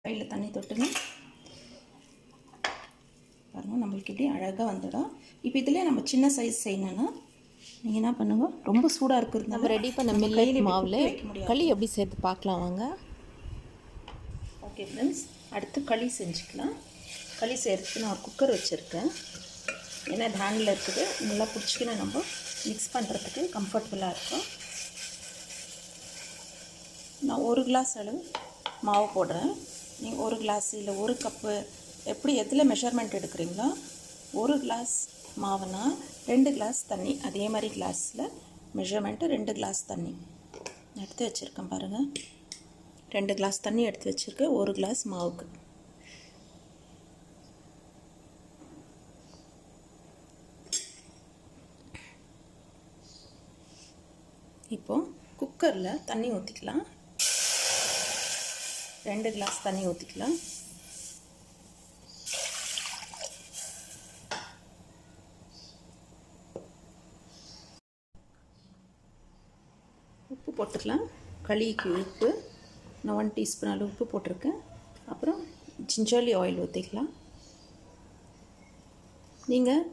கையில் தண்ணி தொட்டுங்க பாருங்கள், நம்மளுக்கு இப்படி அழகாக வந்துடும். இப்போ இதிலே நம்ம சின்ன சைஸ் செய்யணுன்னா நீங்கள் என்ன பண்ணுங்க, ரொம்ப சூடாக இருக்கிறது நம்ம ரெடி பண்ண மில்லட் மாவில் களி எப்படி சேர்த்து பார்க்கலாம் வாங்க. ஓகே ஃப்ரெண்ட்ஸ், அடுத்து களி செஞ்சுக்கலாம். களி செய்கிறதுக்கு நான் ஒரு குக்கர் வச்சுருக்கேன். ஏன்னா இது ஹேண்டில் இருக்குது, நல்லா பிடிச்சிக்கின்னு நம்ம மிக்ஸ் பண்ணுறதுக்கு கம்ஃபர்டபுளாக இருக்கும். நான் 1 கிளாஸ் அளவு மாவு போடுறேன். நீங்கள் 1 கிளாஸ் இல்லை 1 கப்பு எப்படி எதில் மெஷர்மெண்ட் எடுக்கிறீங்களோ, 1 கிளாஸ் மாவுனா 2 கிளாஸ் தண்ணி, அதே மாதிரி கிளாஸில் மெஷர்மெண்ட்டு 2 கிளாஸ் தண்ணி எடுத்து வச்சுருக்கேன். பாருங்கள், 2 கிளாஸ் தண்ணி எடுத்து வச்சுருக்கேன் 1 கிளாஸ் மாவுக்கு. இப்போது குக்கரில் தண்ணி ஊற்றிக்கலாம். 2 கிளாஸ் தண்ணி ஊற்றிக்கலாம். உப்பு போட்டுக்கலாம். களிக்கு உப்பு நான் 1 டீஸ்பூன் அளவு உப்பு போட்டிருக்கேன். அப்புறம் ஜிஞ்சர்லி ஆயில் ஊற்றிக்கலாம். நீங்கள்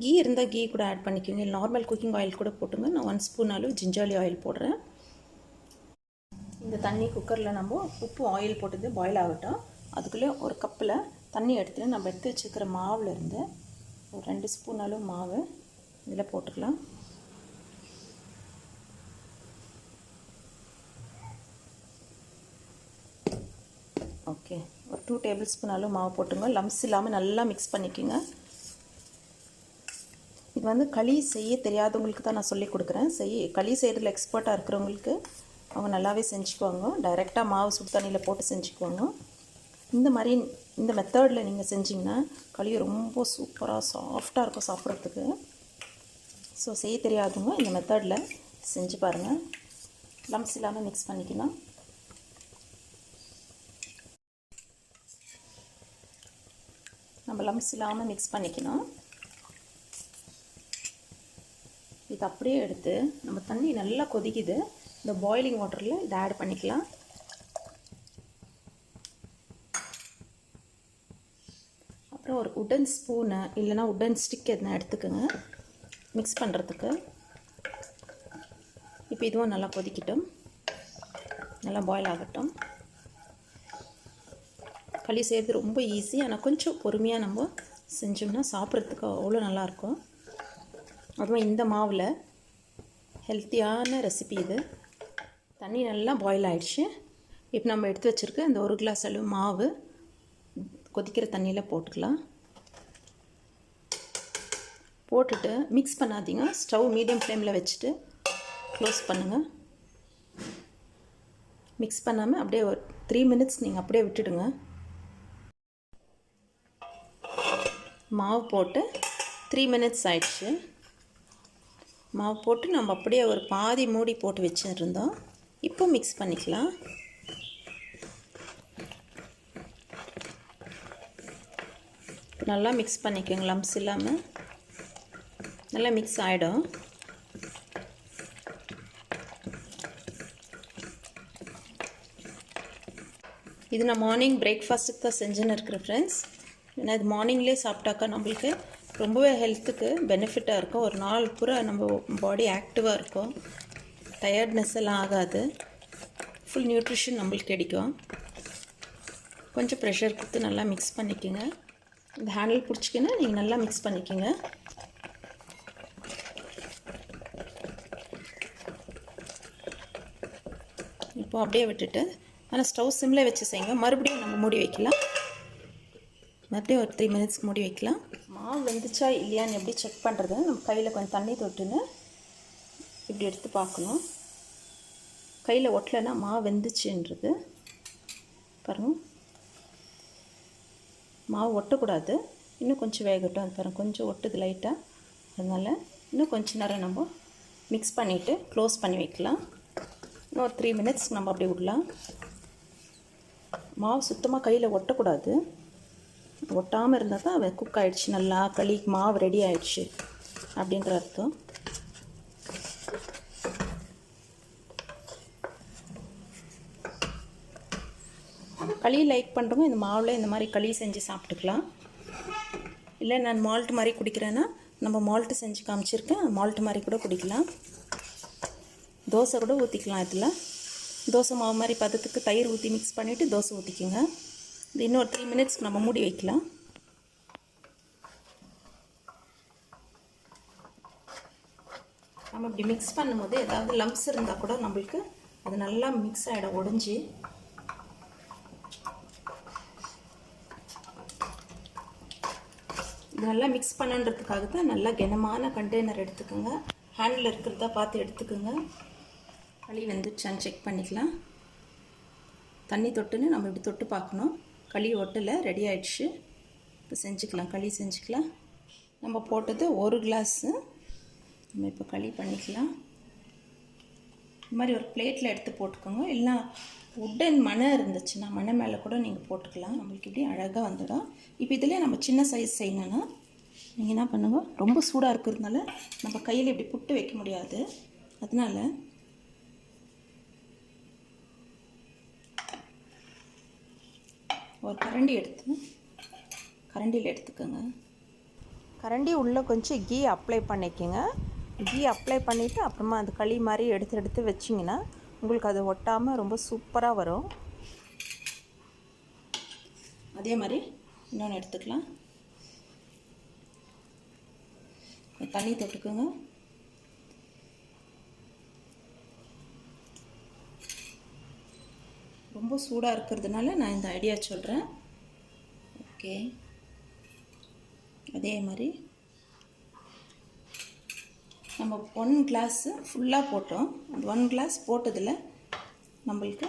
கீ இருந்தால் கீ கூட ஆட் பண்ணிக்கோங்க, நார்மல் குக்கிங் ஆயில் கூட போட்டுங்க. நான் 1 ஸ்பூன் அளவு ஜிஞ்சர்லி ஆயில் போடுறேன். இந்த தண்ணி குக்கரில் நம்ம உப்பு ஆயில் போட்டது பாயில் ஆகட்டும். அதுக்குள்ளே ஒரு கப்பில் தண்ணி எடுத்துகிட்டு நம்ம எடுத்து வச்சுக்கிற மாவுலேருந்து ஒரு 2 ஸ்பூன் அளவு மாவு இதில் போட்டுக்கலாம். ஓகே, ஒரு 2 டேபிள் ஸ்பூன் அளவு மாவு போட்டுங்க. லம்ஸ் இல்லாமல் நல்லா மிக்ஸ் பண்ணிக்கோங்க. இது வந்து களி செய்ய தெரியாதவங்களுக்கு தான் நான் சொல்லி கொடுக்குறேன். களி செய்கிறதுல எக்ஸ்பர்ட்டாக இருக்கிறவங்களுக்கு அவங்க நல்லாவே செஞ்சுக்குவாங்க. டைரெக்டாக மாவு சுடு தண்ணியில் போட்டு செஞ்சுக்குவாங்க. இந்த மாதிரி இந்த மெத்தடில் நீங்கள் செஞ்சிங்கன்னா களி ரொம்ப சூப்பராக சாஃப்டாக இருக்கும் சாப்பிட்றதுக்கு. ஸோ செய்ய தெரியாதவங்க இந்த மெத்தடில் செஞ்சு பாருங்கள். லம்ஸ் இல்லாமல் மிக்ஸ் பண்ணிக்கலாம். நம்ம லம்ஸ் இல்லாமல் மிக்ஸ் பண்ணிக்கணும். இது அப்படியே எடுத்து நம்ம தண்ணி நல்லா கொதிக்குது, இந்த பாயிலிங் வாட்டரில் இதை ஆட் பண்ணிக்கலாம். அப்புறம் ஒரு உடன் ஸ்பூனு இல்லைனா உடன் ஸ்டிக் எதுனா எடுத்துக்கோங்க மிக்ஸ் பண்ணுறதுக்கு. இப்போ இதுவும் நல்லா கொதிக்கட்டும், நல்லா பாயில் ஆகட்டும். களி செய்கிறது ரொம்ப ஈஸி, ஆனால் கொஞ்சம் பொறுமையாக நம்ம செஞ்சோம்னா சாப்பிட்றதுக்கு அவ்வளோ நல்லாயிருக்கும். அதுவும் இந்த மாவில் ஹெல்த்தியான ரெசிபி இது. தண்ணி நல்லா பாயில் ஆகிடுச்சு. இப்போ நம்ம எடுத்து வச்சுருக்க இந்த 1 கிளாஸ் அளவு மாவு கொதிக்கிற தண்ணியில் போட்டுக்கலாம். போட்டுட்டு மிக்ஸ் பண்ணாதீங்க, ஸ்டவ் மீடியம் ஃப்ளேமில் வச்சுட்டு க்ளோஸ் பண்ணுங்கள். மிக்ஸ் பண்ணாமல் அப்படியே ஒரு 3 மினிட்ஸ் நீங்கள் அப்படியே விட்டுடுங்க. மாவு போட்டு 3 மினிட்ஸ் ஆயிடுச்சு. மாவு போட்டு நம்ம அப்படியே ஒரு பாதி மூடி போட்டு வச்சுருந்தோம். இப்போ மிக்ஸ் பண்ணிக்கலாம். நல்லா மிக்ஸ் பண்ணிக்கோங்க, லம்ஸ் இல்லாமல் நல்லா மிக்ஸ் ஆகிடும். இது நான் மார்னிங் பிரேக்ஃபாஸ்ட்டுக்கு தான் செஞ்சுன்னு இருக்கிறேன் ஃப்ரெண்ட்ஸ். ஏன்னா இது மார்னிங்லேயே சாப்பிட்டாக்கா நம்மளுக்கு ரொம்பவே ஹெல்த்துக்கு பெனிஃபிட்டாக இருக்கும். ஒரு நாள் பூரா நம்ம பாடி ஆக்டிவாக இருக்கும், டயர்ட்னஸ் எல்லாம் ஆகாது, ஃபுல் நியூட்ரிஷன் நம்மளுக்கு கிடைக்கும். கொஞ்சம் ப்ரெஷர் கொடுத்து நல்லா மிக்ஸ் பண்ணிக்கோங்க. இந்த ஹேண்டில் பிடிச்சிக்கின்னு நீங்கள் நல்லா மிக்ஸ் பண்ணிக்கோங்க. இப்போது அப்படியே விட்டுட்டு ஆனால் ஸ்டவ் சிம்மில் வச்சு செய்யுங்க. மறுபடியும் நம்ம மூடி வைக்கலாம். மறுபடியும் ஒரு 3 மினிட்ஸ்க்கு மூடி வைக்கலாம். மாவு வெந்துச்சா இல்லையான்னு எப்படி செக் பண்ணுறது, நம்ம கையில் கொஞ்சம் தண்ணி தொட்டுன்னு இப்படி எடுத்து பார்க்கணும். கையில் ஒட்டலைன்னா மாவு வெந்துச்சுன்றது. பாருங்கள், மாவு ஒட்டக்கூடாது, இன்னும் கொஞ்சம் வேகட்டும். அது பாருங்கள் கொஞ்சம் ஒட்டுது லைட்டாக. அதனால் இன்னும் கொஞ்சம் நேரம் நம்ம மிக்ஸ் பண்ணிவிட்டு க்ளோஸ் பண்ணி வைக்கலாம். இன்னும் ஒரு 3 மினிட்ஸ் நம்ம அப்படி விடலாம். மாவு சுத்தமாக கையில் ஒட்டக்கூடாது. ஒட்டாமல் இருந்தால் தான் அவன் குக் ஆகிடுச்சு, நல்லா களிக்கு மாவு ரெடி ஆகிடுச்சு அப்படின்ற அர்த்தம். களி லைக் பண்ணுறவங்க இந்த மாவில் இந்த மாதிரி களி செஞ்சு சாப்பிட்டுக்கலாம். இல்லை நான் மால்ட் மாதிரி குடிக்கிறேன்னா நம்ம மால்ட்டு செஞ்சு காமிச்சிருக்கேன், மால்ட் மாதிரி கூட குடிக்கலாம். தோசை கூட ஊற்றிக்கலாம். இதில் தோசை மாவு மாதிரி பதத்துக்கு தயிர் ஊற்றி மிக்ஸ் பண்ணிவிட்டு தோசை ஊற்றிக்குங்க. இது இன்னொரு 3 மினிட்ஸ்க்கு நம்ம மூடி வைக்கலாம். நம்ம இப்படி மிக்ஸ் பண்ணும்போது ஏதாவது லம்ப்ஸ் இருந்தால் கூட நம்மளுக்கு அது நல்லா மிக்ஸ் ஆகிடும், உடஞ்சி. இது நல்லா மிக்ஸ் பண்ணுன்றதுக்காக தான் நல்லா கனமான கண்டெய்னர் எடுத்துக்கோங்க. ஹேண்டில் இருக்கிறதா பார்த்து எடுத்துக்கோங்க. களி வெந்துச்சான்னு செக் பண்ணிக்கலாம். தண்ணி தொட்டுன்னு நம்ம இப்படி தொட்டு பார்க்கணும். களி ஒட்டலை, ரெடி ஆகிடுச்சு. இப்போ செஞ்சுக்கலாம், களி செஞ்சுக்கலாம். நம்ம போட்டது 1 கிளாஸு. நம்ம இப்போ களி பண்ணிக்கலாம். இந்த மாதிரி ஒரு பிளேட்டில் எடுத்து போட்டுக்கோங்க. இல்லைனா உட்டன் மணை இருந்துச்சுன்னா மணை மேலே கூட நீங்கள் போட்டுக்கலாம். நம்மளுக்கு இப்படி அழகாக வந்துடும். இப்போ இதில் நம்ம சின்ன சைஸ் செய்யணுன்னா நீங்கள் என்ன பண்ணுங்க, ரொம்ப சூடாக இருக்கிறதுனால நம்ம கையில் இப்படி புட்டு வைக்க முடியாது. அதனால் ஒரு கரண்டி எடுத்து கரண்டியில் எடுத்துக்கோங்க. கரண்டி உள்ளே கொஞ்சம் கீ அப்ளை பண்ணிக்கோங்க. கீ அப்ளை பண்ணிவிட்டு அப்புறமா அந்த களி மாதிரி எடுத்து வச்சிங்கன்னா உங்களுக்கு அது ஒட்டாமல் ரொம்ப சூப்பராக வரும். அதே மாதிரி இன்னொன்று எடுத்துக்கலாம். தண்ணி தொட்டுக்குங்க. ரொம்ப சூடாக இருக்கிறதுனால நான் இந்த ஐடியா சொல்கிறேன். ஓகே, அதே மாதிரி நம்ம 1 கிளாஸு ஃபுல்லாக போட்டோம். அந்த 1 கிளாஸ் போட்டதில் நம்மளுக்கு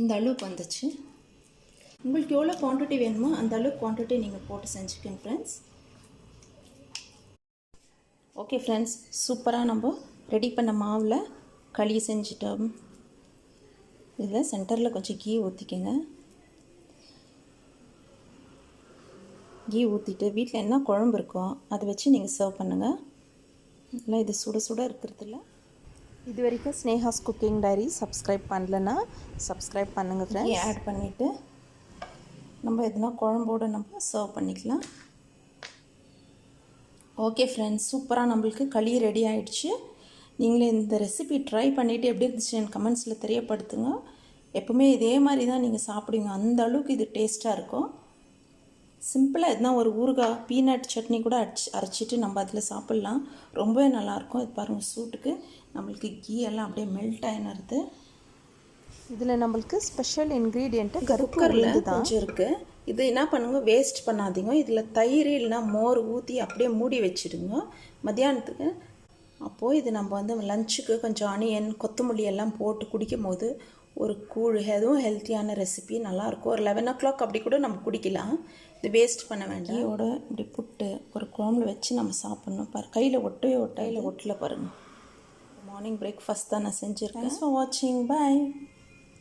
இந்த அளவுக்கு வந்துச்சு. உங்களுக்கு எவ்வளோ குவான்டிட்டி வேணுமோ அந்த அளவுக்கு குவான்டிட்டி நீங்கள் போட்டு செஞ்சுக்கோங்க ஃப்ரெண்ட்ஸ். ஓகே ஃப்ரெண்ட்ஸ், சூப்பராக நம்ம ரெடி பண்ண மாவில் களி செஞ்சிட்டோம். இதில் சென்டரில் கொஞ்சம் கீ ஊற்றிக்கங்க. கீ ஊற்றிட்டு வீட்டில் என்ன குழம்பு இருக்கோ அதை வச்சு நீங்கள் சர்வ் பண்ணுங்கள். இல்லை இது சுட சுட இருக்கிறதில்ல. இது வரைக்கும் ஸ்னேஹாஸ் குக்கிங் டைரி சப்ஸ்கிரைப் பண்ணலன்னா சப்ஸ்கிரைப் பண்ணுங்கள் ஃப்ரெண்ட்ஸ். ஆட் பண்ணிவிட்டு நம்ம எதுனா குழம்போடு நம்ம சர்வ் பண்ணிக்கலாம். ஓகே ஃப்ரெண்ட்ஸ், சூப்பராக நம்மளுக்கு களி ரெடி ஆகிடுச்சு. நீங்களே இந்த ரெசிபி ட்ரை பண்ணிவிட்டு எப்படி இருந்துச்சு எனக்கு கமெண்ட்ஸில் தெரியப்படுத்துங்க. எப்போவுமே இதே மாதிரி தான் நீங்கள் சாப்பிடுவீங்க, அந்த அளவுக்கு இது டேஸ்ட்டாக இருக்கும். சிம்பிளாக எதுனா ஒரு ஊறுகாய் பீனட் சட்னி கூட அரைச்சிட்டு நம்ம அதில் சாப்பிட்லாம். ரொம்பவே நல்லாயிருக்கும். இது பாருங்கள், சூட்டுக்கு நம்மளுக்கு கீ எல்லாம் அப்படியே மெல்ட் ஆகினது. இதில் நம்மளுக்கு ஸ்பெஷல் இன்க்ரீடியண்ட்டு குக்கரில் கொஞ்சம் இருக்குது. இது என்ன பண்ணுங்க, வேஸ்ட் பண்ணாதீங்க. இதில் தயிர் இல்லைனா மோர் ஊற்றி அப்படியே மூடி வச்சுடுங்க மத்தியானத்துக்கு. அப்போது இது நம்ம வந்து லஞ்சுக்கு கொஞ்சம் அனியன் கொத்தமல்லி எல்லாம் போட்டு குடிக்கும் போது ஒரு கூழ், எதுவும் ஹெல்த்தியான ரெசிபி நல்லாயிருக்கும். ஒரு 11 o'clock அப்படி கூட நம்ம குடிக்கலாம். இது வேஸ்ட் பண்ண வேண்டாம். இப்படி புட்டு ஒரு குழம்புல வச்சு நம்ம சாப்பிட்ணும். கையில் ஒட்டலை பாருங்கள். மார்னிங் பிரேக்ஃபாஸ்ட் தான் நான் செஞ்சுருக்கேன். Thanks for watching. Bye.